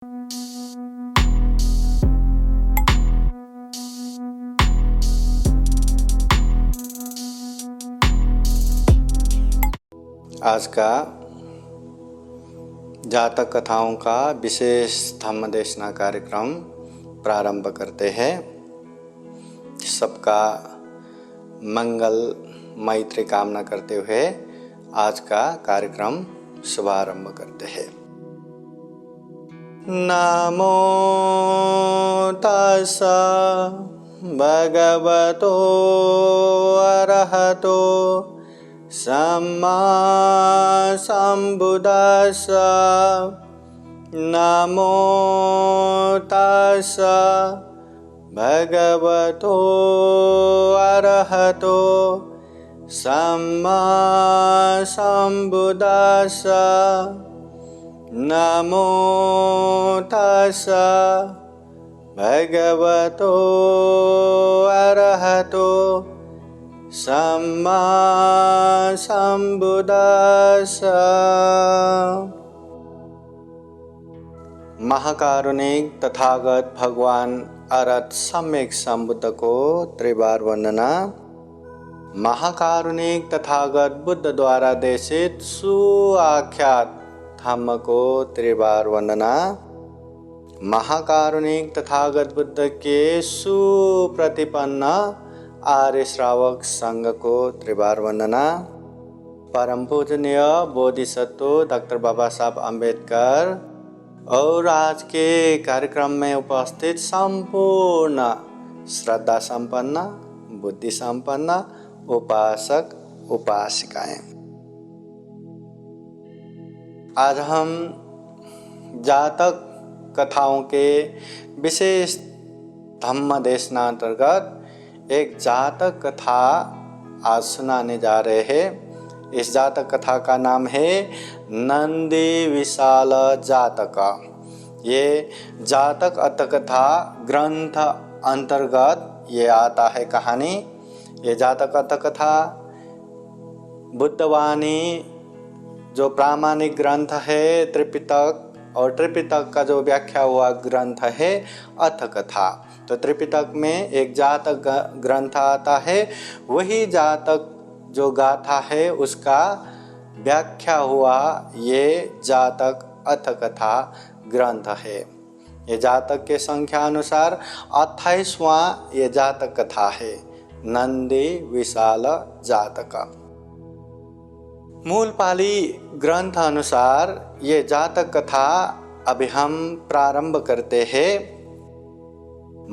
आज का जातक कथाओं का विशेष धम्म देशना कार्यक्रम प्रारंभ करते हैं। सबका मंगल मैत्री कामना करते हुए आज का कार्यक्रम शुभारंभ करते हैं। नमो तस्सा भगवतो अरहतो सम्मा सम्बुद्दस्सा। नमो तस्सा भगवतो अरहतो सम्मा सम्बुद्दस्सा। नमो तस्सा भगवतो अरहतो सम्मा सम्बुद्दस्सा। महाकारुणिक तथागत भगवान अरहत सम्यक संबुद्ध को त्रिबार वंदना। महाकारुणिक तथागत बुद्ध द्वारा देशित सुआख्यात धम्म को त्रिबार वंदना। महाकारुणिक तथागत बुद्ध के सुप्रतिपन्न आर्य श्रावक संघ को त्रिबार वंदना। परम पूजनीय बोधिसत्व डॉक्टर बाबा साहब अम्बेडकर और आज के कार्यक्रम में उपस्थित संपूर्ण श्रद्धा संपन्न बुद्धि संपन्न उपासक उपासिकाएं, आज हम जातक कथाओं के विशेष धम्म देशना अंतर्गत एक जातक कथा आज सुनाने जा रहे हैं। इस जातक कथा का नाम है नंदी विशाल जातक। ये जातक अर्थकथा ग्रंथ अंतर्गत ये आता है कहानी। ये जातक अर्थकथा बुद्धवाणी जो प्रामाणिक ग्रंथ है त्रिपिटक, और त्रिपिटक का जो व्याख्या हुआ ग्रंथ है अर्थकथा। तो त्रिपिटक में एक जातक ग्रंथ आता है, वही जातक जो गाथा है उसका व्याख्या हुआ ये जातक अर्थकथा ग्रंथ है। ये जातक के संख्या अनुसार 28वां ये जातक कथा है, नंदी विशाल जातक। मूल पाली ग्रंथ अनुसार ये जातक कथा अभी हम प्रारंभ करते हैं।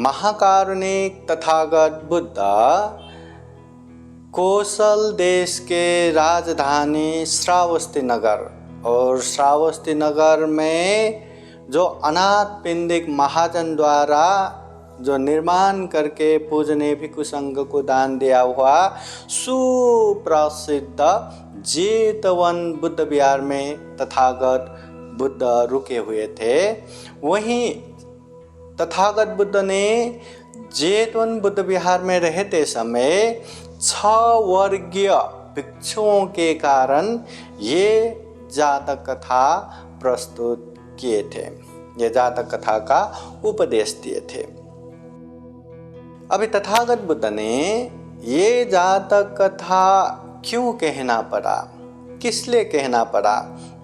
महाकारुणिक तथागत बुद्ध कौशल देश के राजधानी श्रावस्ती नगर, और श्रावस्ती नगर में जो अनाथ पिंडिक महाजन द्वारा जो निर्माण करके पूजनीय भिक्षु संघ को दान दिया हुआ सुप्रसिद्ध जेतवन बुद्ध विहार में तथागत बुद्ध रुके हुए थे। वहीं तथागत बुद्ध ने जेतवन बुद्ध विहार में रहते समय 6 वर्गीय भिक्षुओं के कारण ये जातक कथा प्रस्तुत किए थे, ये जातक कथा का उपदेश दिए थे। अभी तथागत बुद्ध ने ये जातक कथा क्यों कहना पड़ा, किस लिए कहना पड़ा,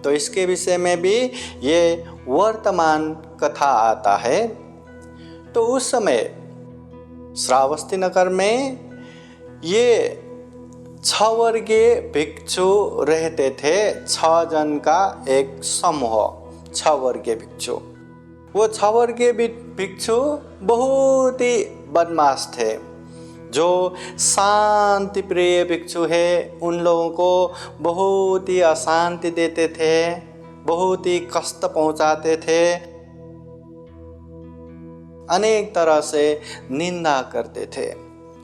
तो इसके विषय में भी ये वर्तमान कथा आता है। तो उस समय श्रावस्ती नगर में ये 6 वर्गीय भिक्षु रहते थे। 6 जन का एक समूह, 6 वर्गीय भिक्षु। वो 6 वर्गीय भिक्षु बहुत ही बदमाश थे। जो शांति प्रिय भिक्षु है उन लोगों को बहुत ही अशांति देते थे, बहुत ही कष्ट पहुंचाते थे, अनेक तरह से निंदा करते थे।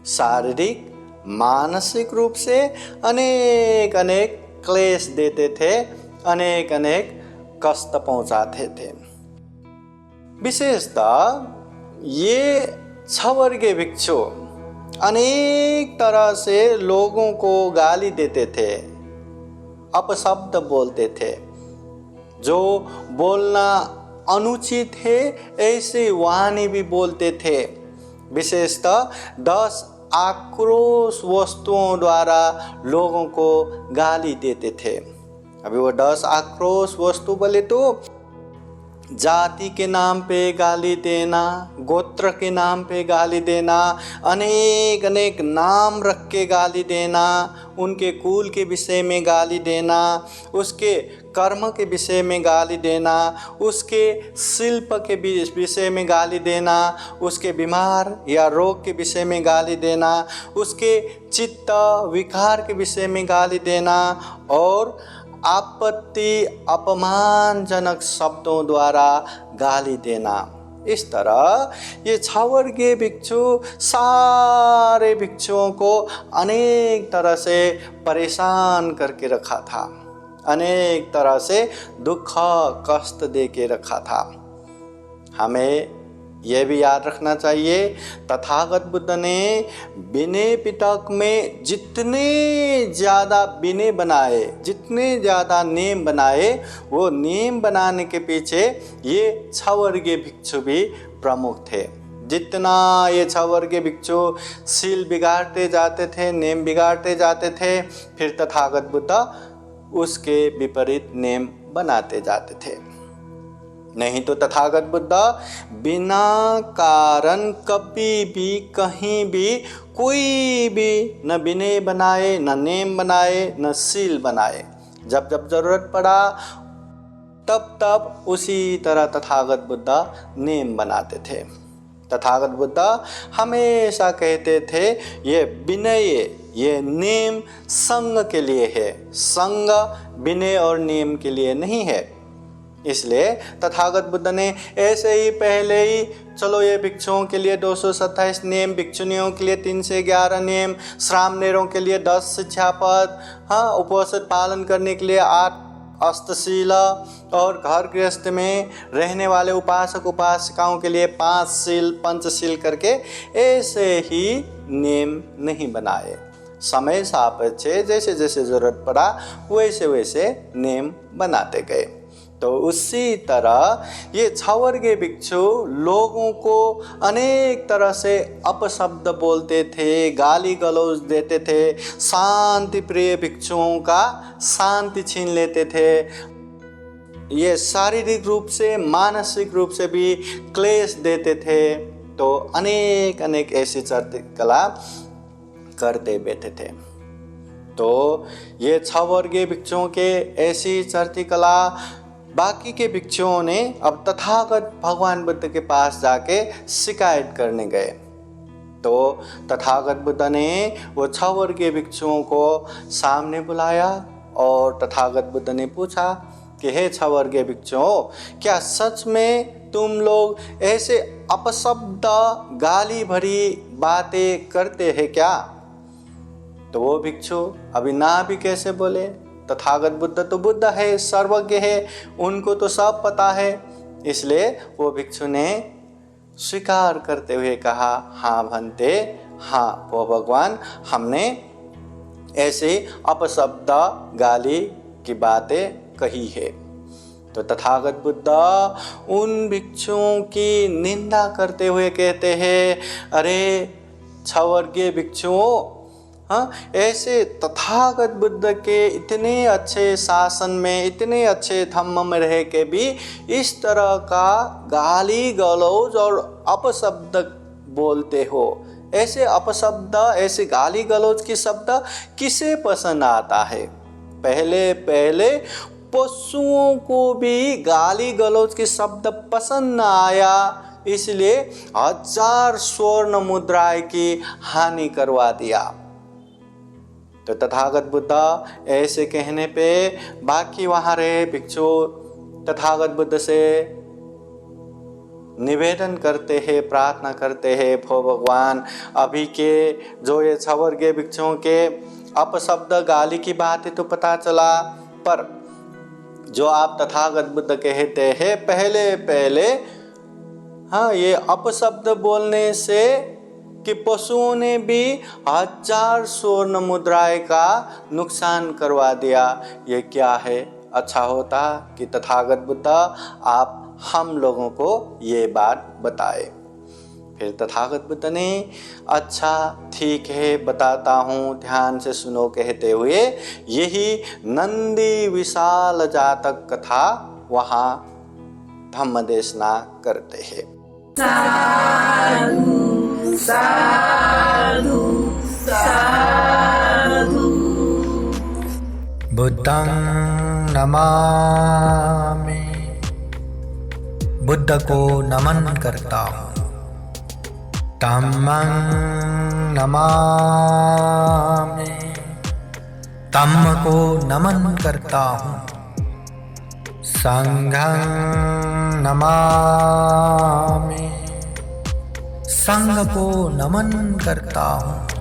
शारीरिक मानसिक रूप से अनेक अनेक क्लेश देते थे, अनेक अनेक कष्ट पहुंचाते थे। विशेषतः ये 6 वर्गीय भिक्षु अनेक तरह से लोगों को गाली देते थे, अपशब्द बोलते थे। जो बोलना अनुचित है ऐसी वाणी भी बोलते थे। विशेषतः 10 आक्रोश वस्तुओं द्वारा लोगों को गाली देते थे। अभी वो 10 आक्रोश वस्तु बोले तो जाति के नाम पे गाली देना, गोत्र के नाम पे गाली देना, अनेक अनेक नाम रख के गाली देना, उनके कुल के विषय में गाली देना, उसके कर्म के विषय में गाली देना, उसके शिल्प के विषय में गाली देना, उसके बीमार या रोग के विषय में गाली देना, उसके चित्त विकार के विषय में गाली देना और आपत्ति अपमानजनक शब्दों द्वारा गाली देना। इस तरह ये 6 वर्गीय भिक्षु सारे भिक्षुओं को अनेक तरह से परेशान करके रखा था, अनेक तरह से दुख कष्ट दे के रखा था। हमें यह भी याद रखना चाहिए, तथागत बुद्ध ने विनय पिटक में जितने ज़्यादा विनय बनाए, जितने ज़्यादा नियम बनाए, वो नियम बनाने के पीछे ये 6 वर्गीय भिक्षु भी प्रमुख थे। जितना ये 6 वर्गीय भिक्षु शील बिगाड़ते जाते थे, नियम बिगाड़ते जाते थे, फिर तथागत बुद्ध उसके विपरीत नियम बनाते जाते थे। नहीं तो तथागत बुद्ध बिना कारण कभी भी कहीं भी कोई भी न विनय बनाए, न नेम बनाए, न शील बनाए। जब जब जरूरत पड़ा तब तब उसी तरह तथागत बुद्ध नेम बनाते थे। तथागत बुद्ध हमेशा कहते थे ये विनय, ये नेम संग के लिए है, संग विनय और नियम के लिए नहीं है। इसलिए तथागत बुद्ध ने ऐसे ही पहले ही चलो ये भिक्षुओं के लिए 227 नियम, भिक्षुनियों के लिए 311 नियम, श्रामणेरों के लिए 10 शिक्षापद, हाँ, उपवास पालन करने के लिए 8 अष्टशीला और घर गृहस्थ में रहने वाले उपासक उपासिकाओं के लिए 5 शील पंचशील करके ऐसे ही नियम नहीं बनाए। समय सापेक्ष जैसे जैसे जरूरत पड़ा वैसे वैसे नियम बनाते गए। तो उसी तरह ये 6 वर्गीय भिक्षु लोगों को अनेक तरह से अपशब्द बोलते थे, गाली गलौज देते थे, शांति प्रिय भिक्षुओं का शांति छीन लेते थे। ये शारीरिक रूप से मानसिक रूप से भी क्लेश देते थे। तो अनेक अनेक ऐसी चरित्र कला करते बैठे थे। तो ये 6 वर्गीय भिक्षुओं के ऐसी चरित्र कला बाकी के भिक्षुओं ने अब तथागत भगवान बुद्ध के पास जाके शिकायत करने गए। तो तथागत बुद्ध ने वो 6 वर्गीय भिक्षुओं को सामने बुलाया और तथागत बुद्ध ने पूछा कि हे 6 वर्गीय भिक्षुओं, क्या सच में तुम लोग ऐसे अपशब्द गाली भरी बातें करते हैं क्या? तो वो भिक्षु अभी ना भी कैसे बोले। तथागत बुद्ध तो बुद्ध है, सर्वज्ञ है, उनको तो सब पता है। इसलिए वो भिक्षु ने स्वीकार करते हुए कहा, हाँ भंते, हाँ वो भगवान, हमने ऐसे अपशब्द गाली की बातें कही है। तो तथागत बुद्ध उन भिक्षुओं की निंदा करते हुए कहते हैं, अरे 6 वर्गीय भिक्षुओं, हाँ, ऐसे तथागत बुद्ध के इतने अच्छे शासन में, इतने अच्छे धम्म में रह के भी इस तरह का गाली गलौज और अपशब्द बोलते हो। ऐसे अपशब्द, ऐसे गाली गलौज की शब्द किसे पसंद आता है? पहले पहले पशुओं को भी गाली गलौज के शब्द पसंद न आया, इसलिए 1000 स्वर्ण मुद्राएं की हानि करवा दिया। तो तथागत बुद्ध ऐसे कहने पे बाकी वहाँ रहे भिक्षु तथागत बुद्ध से निवेदन करते हैं, प्रार्थना करते हैं, भो भगवान, अभी के जो ये 6 वर्गीय भिक्षुओं के अपशब्द गाली की बात है तो पता चला, पर जो आप तथागत बुद्ध कहते हैं पहले पहले, हाँ, ये अपशब्द बोलने से कि पशुओं ने भी 1000 स्वर्ण मुद्राएं का नुकसान करवा दिया, ये क्या है? अच्छा होता कि तथागत बुद्ध आप हम लोगों को ये बात बताए। फिर तथागत बुद्ध ने अच्छा ठीक है बताता हूँ, ध्यान से सुनो कहते हुए यही नंदी विशाल जातक कथा वहाँ धम्म देशना करते हैं। साधु साधु साधु। बुद्धं नमामि, बुद्ध को नमन करता हूँ। धम्मं नमामि, धम्म को नमन करता हूँ। संघं नमामि, संघ को नमन करता हूँ।